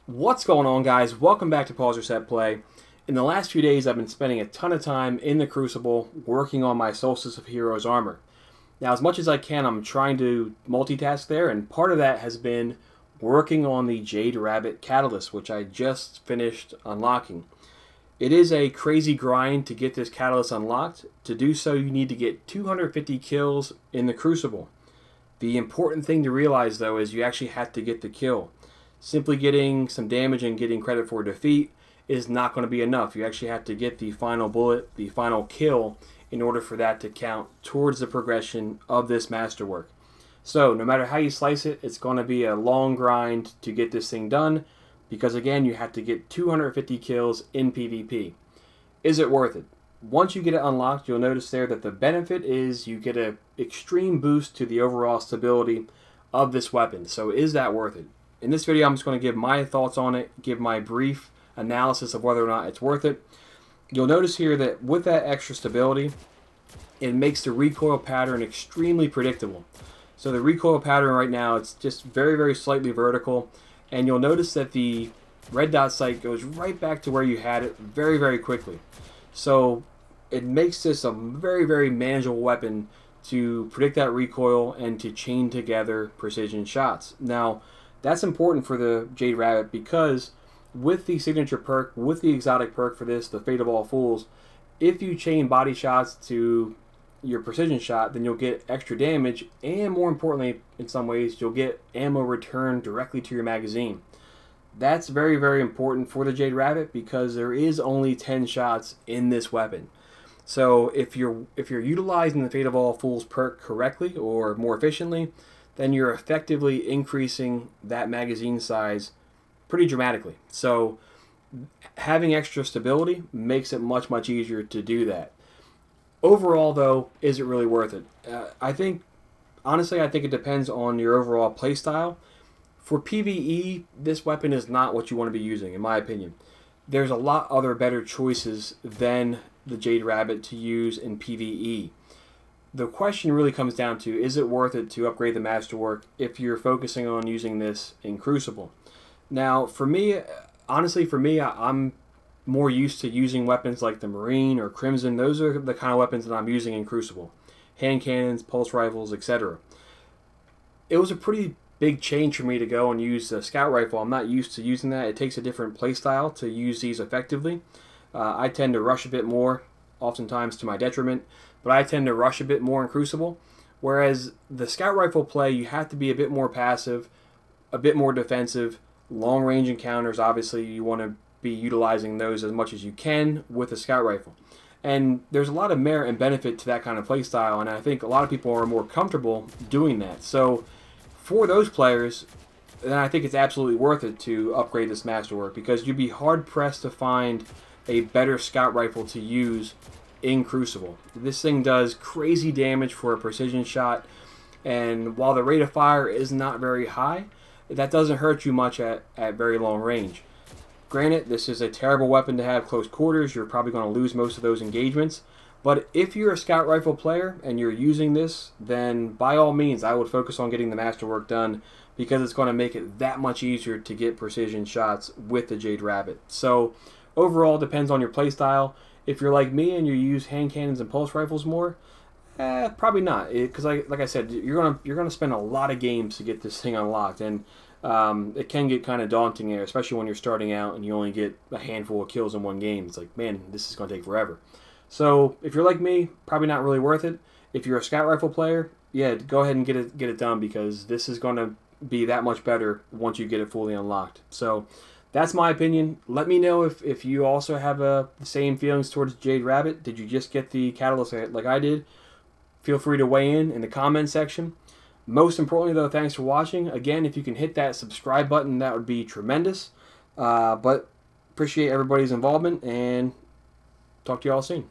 What's going on, guys? Welcome back to Pause Reset Play. In the last few days, I've been spending a ton of time in the Crucible working on my Solstice of Heroes armor. Now, as much as I can, I'm trying to multitask there, and part of that has been working on the Jade Rabbit Catalyst, which I just finished unlocking. It is a crazy grind to get this Catalyst unlocked. To do so, you need to get 250 kills in the Crucible. The important thing to realize, though, is you actually have to get the kill. Simply getting some damage and getting credit for defeat is not going to be enough. You actually have to get the final bullet, the final kill, in order for that to count towards the progression of this masterwork. So no matter how you slice it, it's going to be a long grind to get this thing done, because again, you have to get 250 kills in PvP. Is it worth it? Once you get it unlocked, you'll notice there that the benefit is you get an extreme boost to the overall stability of this weapon. So is that worth it? In this video, I'm just going to give my thoughts on it, give my brief analysis of whether or not it's worth it. You'll notice here that with that extra stability, it makes the recoil pattern extremely predictable. So the recoil pattern right now, it's just very, very slightly vertical, and you'll notice that the red dot sight goes right back to where you had it very, very quickly. So it makes this a very, very manageable weapon to predict that recoil and to chain together precision shots. Now, that's important for the Jade Rabbit because with the signature perk, with the exotic perk for this, the Fate of All Fools, if you chain body shots to your precision shot, then you'll get extra damage, and more importantly, in some ways, you'll get ammo returned directly to your magazine. That's very, very important for the Jade Rabbit because there is only 10 shots in this weapon. So if you're utilizing the Fate of All Fools perk correctly or more efficiently, then you're effectively increasing that magazine size pretty dramatically. So having extra stability makes it much, much easier to do that. Overall, though, is it really worth it? Honestly, I think it depends on your overall playstyle. For PvE, this weapon is not what you want to be using, in my opinion. There's a lot other better choices than the Jade Rabbit to use in PvE. The question really comes down to, is it worth it to upgrade the Masterwork if you're focusing on using this in Crucible? Now, for me, honestly, I'm more used to using weapons like the Marine or Crimson. Those are the kind of weapons that I'm using in Crucible. Hand cannons, pulse rifles, etc. It was a pretty big change for me to go and use a scout rifle. I'm not used to using that. It takes a different playstyle to use these effectively. I tend to rush a bit more, oftentimes to my detriment, but I tend to rush a bit more in Crucible. Whereas the scout rifle play, you have to be a bit more passive, a bit more defensive. Long range encounters, obviously, you want to be utilizing those as much as you can with the scout rifle. And there's a lot of merit and benefit to that kind of play style, and I think a lot of people are more comfortable doing that. So for those players, then I think it's absolutely worth it to upgrade this Masterwork, because you'd be hard pressed to find a better scout rifle to use in Crucible. This thing does crazy damage for a precision shot, and while the rate of fire is not very high, that doesn't hurt you much at very long range. Granted, this is a terrible weapon to have close quarters. You're probably going to lose most of those engagements. But if you're a scout rifle player and you're using this, then by all means, I would focus on getting the Masterwork done, because it's going to make it that much easier to get precision shots with the Jade Rabbit. So overall, depends on your playstyle. If you're like me and you use hand cannons and pulse rifles more, probably not, because like I said, you're gonna spend a lot of games to get this thing unlocked, and it can get kind of daunting there, especially when you're starting out and you only get a handful of kills in one game. It's like, man, this is gonna take forever. So if you're like me, probably not really worth it. If you're a scout rifle player, yeah, go ahead and get it done, because this is gonna be that much better once you get it fully unlocked. So that's my opinion. Let me know if you also have the same feelings towards Jade Rabbit. Did you just get the Catalyst like I did? Feel free to weigh in the comment section. Most importantly, though, thanks for watching. Again, if you can hit that subscribe button, that would be tremendous. But appreciate everybody's involvement, and talk to you all soon.